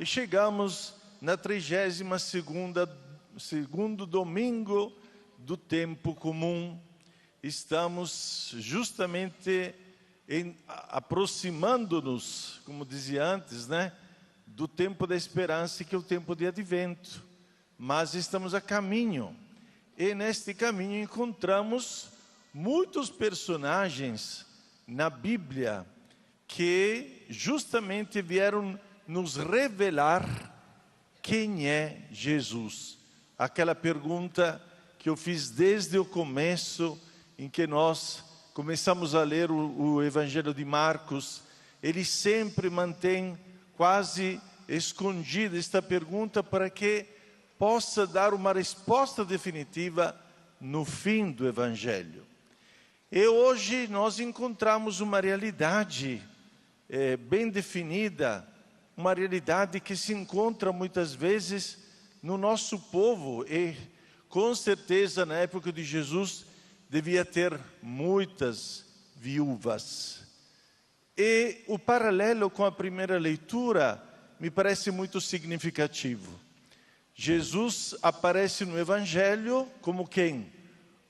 E chegamos na 32º domingo do tempo comum. Estamos justamente aproximando-nos, como dizia antes, do tempo da esperança, que é o tempo de advento. Mas estamos a caminho. E neste caminho encontramos muitos personagens na Bíblia que justamente vieram nos revelar quem é Jesus. Aquela pergunta que eu fiz desde o começo, em que nós começamos a ler o Evangelho de Marcos. Ele sempre mantém quase escondida esta pergunta para que possa dar uma resposta definitiva no fim do Evangelho. E hoje nós encontramos uma realidade bem definida, uma realidade que se encontra muitas vezes no nosso povo, e com certeza na época de Jesus devia ter muitas viúvas. E o paralelo com a primeira leitura me parece muito significativo. Jesus aparece no Evangelho como quem?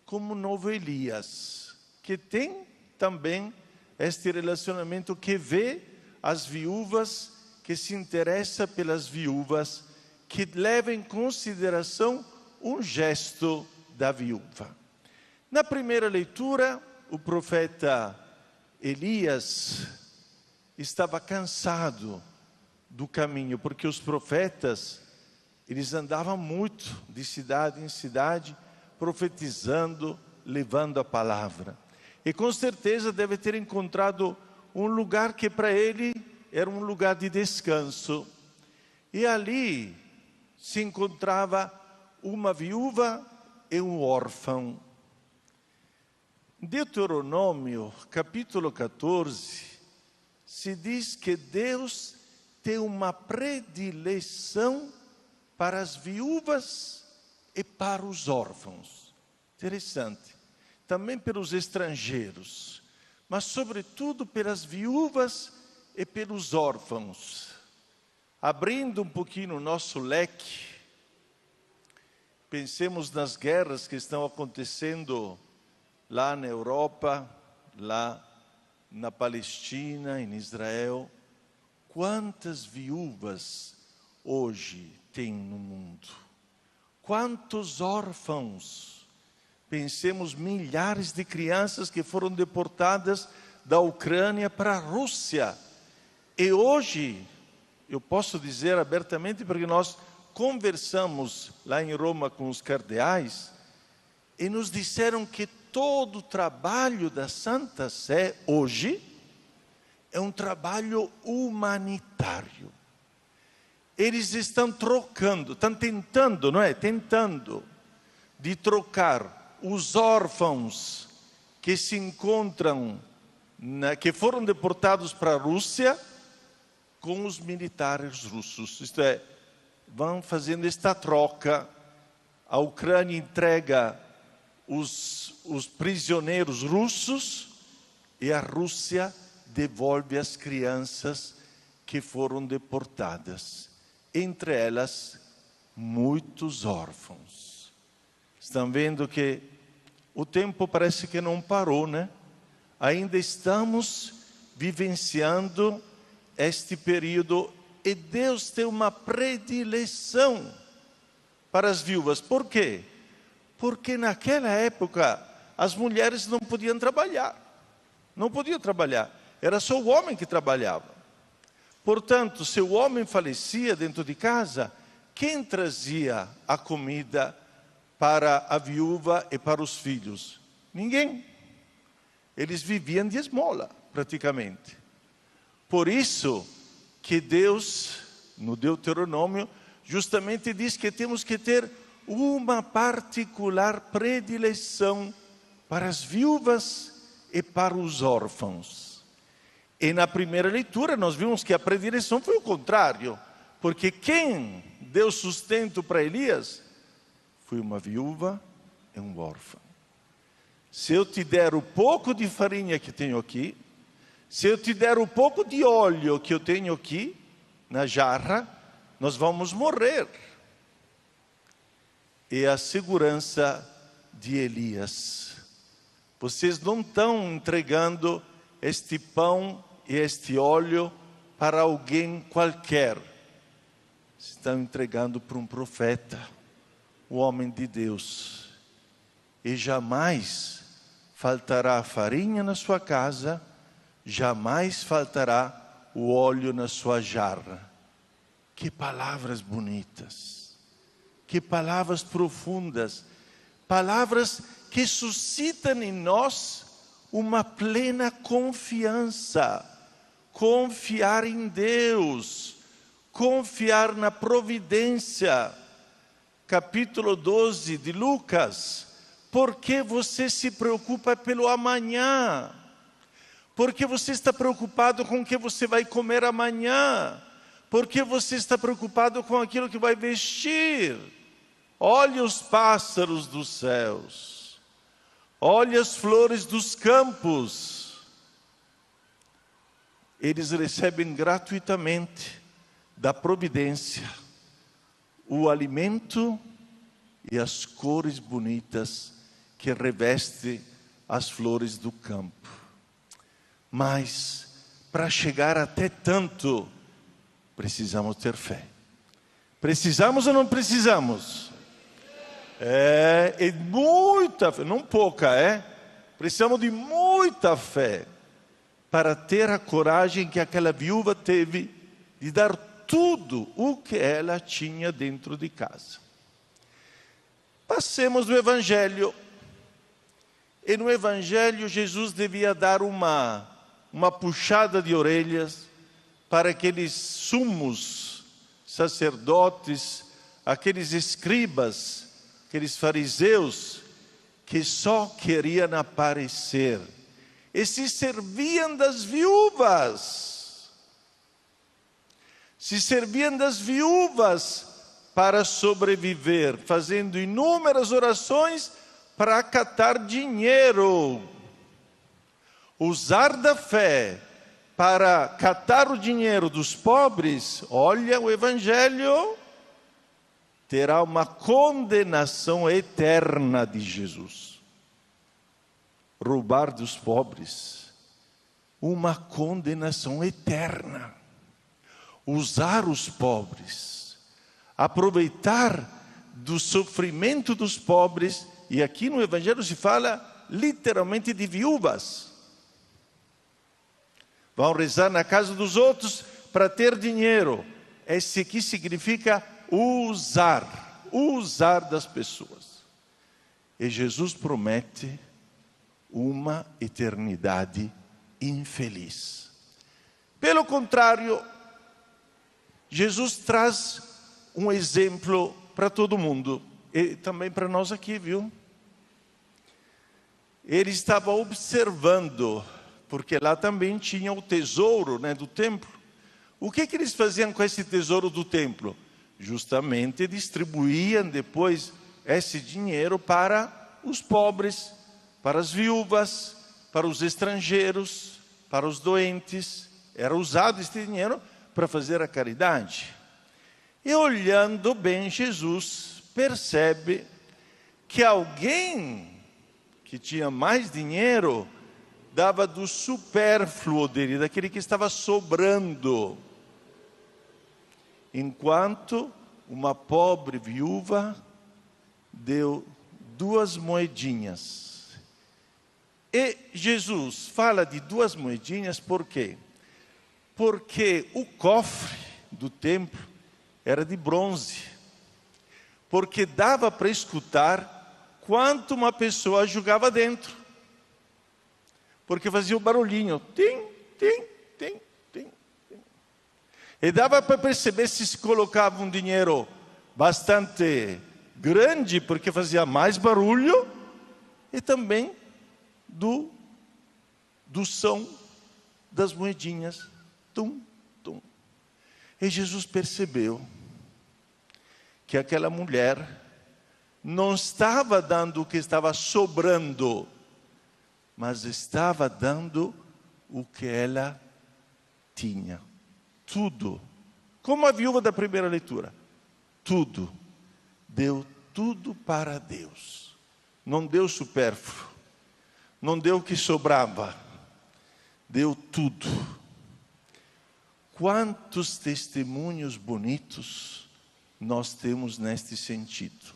Como o novo Elias, que tem também este relacionamento, que vê as viúvas, que se interessa pelas viúvas, que leva em consideração um gesto da viúva. Na primeira leitura, o profeta Elias estava cansado do caminho, porque os profetas, eles andavam muito de cidade em cidade, profetizando, levando a palavra. E com certeza deve ter encontrado um lugar que para ele era um lugar de descanso. E ali se encontrava uma viúva e um órfão. Deuteronômio, capítulo 14, se diz que Deus tem uma predileção para as viúvas e para os órfãos. Interessante. Também pelos estrangeiros, mas sobretudo pelas viúvas e pelos órfãos. Abrindo um pouquinho o nosso leque, pensemos nas guerras que estão acontecendo lá na Europa, lá na Palestina, em Israel. Quantas viúvas hoje tem no mundo? Quantos órfãos? Pensemos milhares de crianças que foram deportadas da Ucrânia para a Rússia. E hoje, eu posso dizer abertamente, porque nós conversamos lá em Roma com os cardeais, e nos disseram que todo o trabalho da Santa Sé hoje é um trabalho humanitário. Eles estão trocando, estão tentando, Tentando de trocar os órfãos que se encontram, que foram deportados para a Rússia, com os militares russos. Isto é, vão fazendo esta troca. A Ucrânia entrega os prisioneiros russos e a Rússia devolve as crianças que foram deportadas. Entre elas, muitos órfãos. Estão vendo que o tempo parece que não parou, Ainda estamos vivenciando este período, e Deus tem uma predileção para as viúvas. Por quê? Porque naquela época as mulheres não podiam trabalhar. Não podiam trabalhar. Era só o homem que trabalhava. Portanto, se o homem falecia dentro de casa, quem trazia a comida para a viúva e para os filhos? Ninguém. Eles viviam de esmola, praticamente. Por isso que Deus, no Deuteronômio, justamente diz que temos que ter uma particular predileção para as viúvas e para os órfãos. E na primeira leitura nós vimos que a predileção foi o contrário, porque quem deu sustento para Elias foi uma viúva e um órfão. Se eu te der o pouco de farinha que tenho aqui, se eu te der o pouco de óleo que eu tenho aqui na jarra, nós vamos morrer. E a segurança de Elias: vocês não estão entregando este pão e este óleo para alguém qualquer. Estão entregando para um profeta, o homem de Deus. E jamais faltará farinha na sua casa, jamais faltará o óleo na sua jarra. Que palavras bonitas, que palavras profundas, palavras que suscitam em nós uma plena confiança. Confiar em Deus, confiar na providência. Capítulo 12 de Lucas: por que você se preocupa pelo amanhã? Por que você está preocupado com o que você vai comer amanhã? Por que você está preocupado com aquilo que vai vestir? Olhe os pássaros dos céus, olhe as flores dos campos. Eles recebem gratuitamente da providência o alimento e as cores bonitas que revestem as flores do campo. Mas, para chegar até tanto, precisamos ter fé. Precisamos ou não precisamos? É muita fé, não pouca, Precisamos de muita fé para ter a coragem que aquela viúva teve de dar tudo o que ela tinha dentro de casa. Passemos do Evangelho. E no Evangelho Jesus devia dar uma puxada de orelhas para aqueles sumos sacerdotes, aqueles escribas, aqueles fariseus que só queriam aparecer e se serviam das viúvas. Se serviam das viúvas para sobreviver, fazendo inúmeras orações para acatar dinheiro. Usar da fé para catar o dinheiro dos pobres, olha, o Evangelho terá uma condenação eterna de Jesus. Roubar dos pobres, uma condenação eterna. Usar os pobres, aproveitar do sofrimento dos pobres, e aqui no Evangelho se fala literalmente de viúvas. Vão rezar na casa dos outros para ter dinheiro. Esse aqui significa usar das pessoas. E Jesus promete uma eternidade infeliz. Pelo contrário, Jesus traz um exemplo para todo mundo, e também para nós aqui, viu? Ele estava observando, porque lá também tinha o tesouro, do templo. O que eles faziam com esse tesouro do templo? Justamente distribuíam depois esse dinheiro para os pobres, para as viúvas, para os estrangeiros, para os doentes. Era usado esse dinheiro para fazer a caridade. E olhando bem, Jesus percebe que alguém que tinha mais dinheiro dava do supérfluo dele, daquele que estava sobrando. Enquanto uma pobre viúva deu 2 moedinhas. E Jesus fala de 2 moedinhas por quê? Porque o cofre do templo era de bronze. Porque dava para escutar quanto uma pessoa jogava dentro. Porque fazia o barulhinho. Tim, tim, tim, tim, tim. E dava para perceber se colocava um dinheiro bastante grande, porque fazia mais barulho, e também do som das moedinhas. Tum, tum. E Jesus percebeu que aquela mulher não estava dando o que estava sobrando, mas estava dando o que ela tinha. Tudo Como a viúva da primeira leitura. Tudo. Deu tudo para Deus. Não deu supérfluo. Não deu o que sobrava. Deu tudo. Quantos testemunhos bonitos nós temos neste sentido.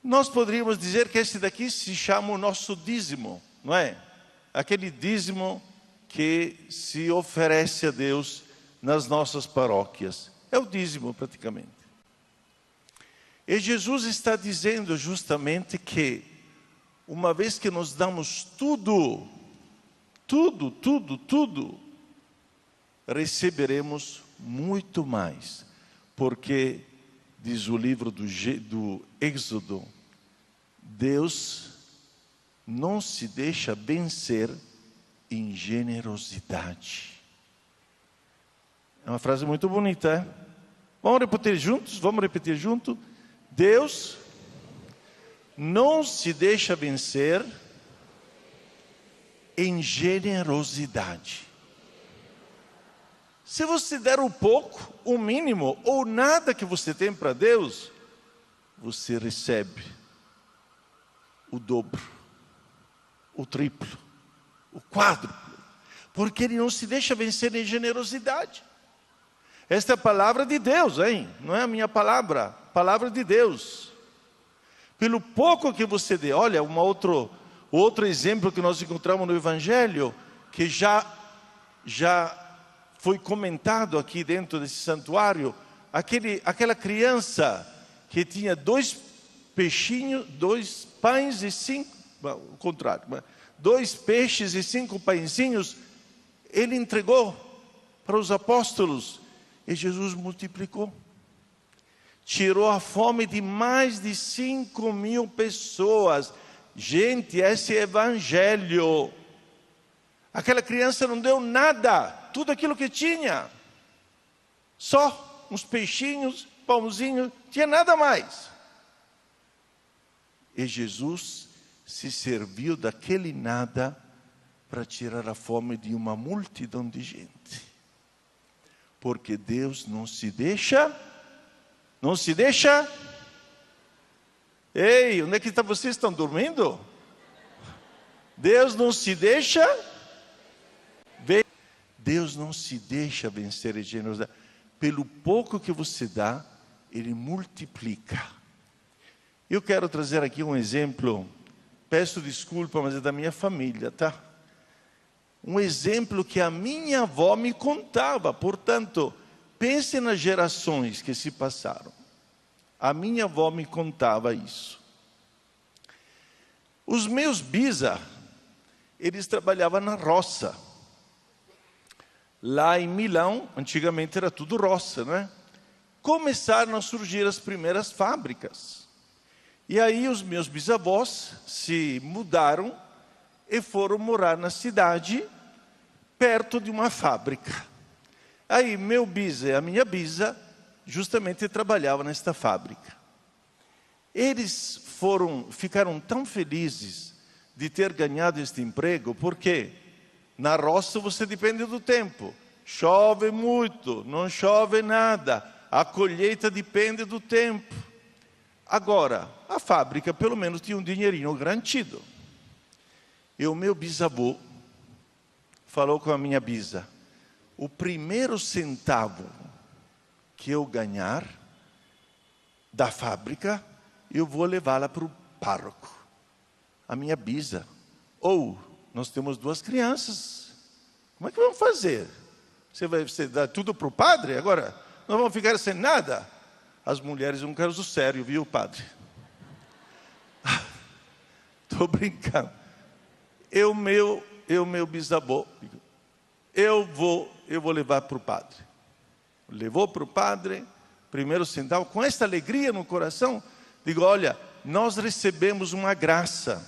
Nós poderíamos dizer que esse daqui se chama o nosso dízimo, não é? Aquele dízimo que se oferece a Deus nas nossas paróquias. É o dízimo praticamente. E Jesus está dizendo justamente que, uma vez que nós damos tudo, receberemos muito mais. Porque, diz o livro do Êxodo, Deus não se deixa vencer em generosidade. É uma frase muito bonita, é? Vamos repetir juntos? Vamos repetir junto? Deus não se deixa vencer em generosidade. Se você der o pouco, o mínimo ou nada que você tem para Deus, você recebe o dobro, o triplo, o quádruplo, porque Ele não se deixa vencer em generosidade. Esta é a palavra de Deus, hein? Não é a minha palavra, palavra de Deus. Pelo pouco que você dê, olha, outro exemplo que nós encontramos no Evangelho, que já foi comentado aqui dentro desse santuário, aquela criança que tinha 2 peixinhos, 2 pães e 5, o contrário, 2 peixes e 5 pãezinhos, ele entregou para os apóstolos e Jesus multiplicou. Tirou a fome de mais de 5.000 pessoas. Gente, esse é evangelho. Aquela criança não deu nada, tudo aquilo que tinha. Só uns peixinhos, pãozinhos, tinha nada mais. E Jesus se serviu daquele nada para tirar a fome de uma multidão de gente. Porque Deus não se deixa. Ei, onde é que vocês estão dormindo? Deus não se deixa. Deus não se deixa vencer em generosidade. Pelo pouco que você dá, Ele multiplica. Eu quero trazer aqui um exemplo, peço desculpa, mas é da minha família, tá? Um exemplo que a minha avó me contava, portanto, pense nas gerações que se passaram. A minha avó me contava isso. Os meus bisa, eles trabalhavam na roça. Lá em Milão, antigamente era tudo roça, não é? Começaram a surgir as primeiras fábricas. E aí os meus bisavós se mudaram e foram morar na cidade, perto de uma fábrica. Aí meu bisa e a minha bisa justamente trabalhavam nesta fábrica. Eles ficaram tão felizes de ter ganhado este emprego, porque na roça você depende do tempo. Chove muito, não chove nada. A colheita depende do tempo. Agora, a fábrica pelo menos tinha um dinheirinho garantido. E o meu bisavô falou com a minha bisa: o primeiro centavo que eu ganhar da fábrica, eu vou levá-la para o pároco. A minha bisa: nós temos 2 crianças, como é que vamos fazer? Você dá tudo para o padre? Agora, nós vamos ficar sem nada? As mulheres um caso sério, viu, padre? Estou brincando. Meu bisavô, eu vou levar para o padre. Levou para o padre, primeiro centavo, com esta alegria no coração, digo: olha, nós recebemos uma graça,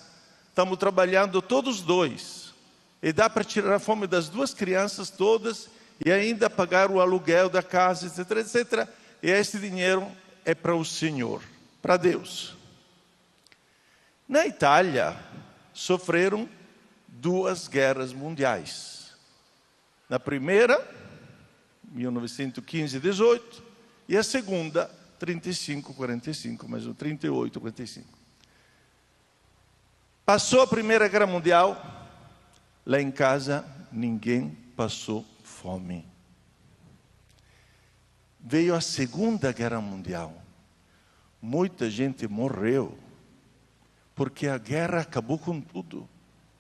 estamos trabalhando todos 2, e dá para tirar a fome das 2 crianças todas, e ainda pagar o aluguel da casa, etc, etc. E esse dinheiro é para o Senhor, para Deus. Na Itália, sofreram 2 guerras mundiais. Na primeira, 1915, 18, e a segunda, 35, 45, mais um 38, 45. Passou a Primeira Guerra Mundial, lá em casa ninguém passou fome. Veio a Segunda Guerra Mundial, muita gente morreu, porque a guerra acabou com tudo.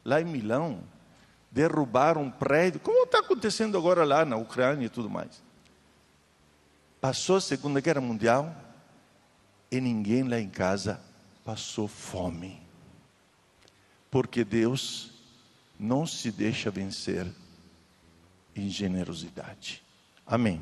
Lá em Milão, derrubaram um prédio, como está acontecendo agora lá na Ucrânia e tudo mais. Passou a Segunda Guerra Mundial e ninguém lá em casa passou fome. Porque Deus não se deixa vencer em generosidade. Amém.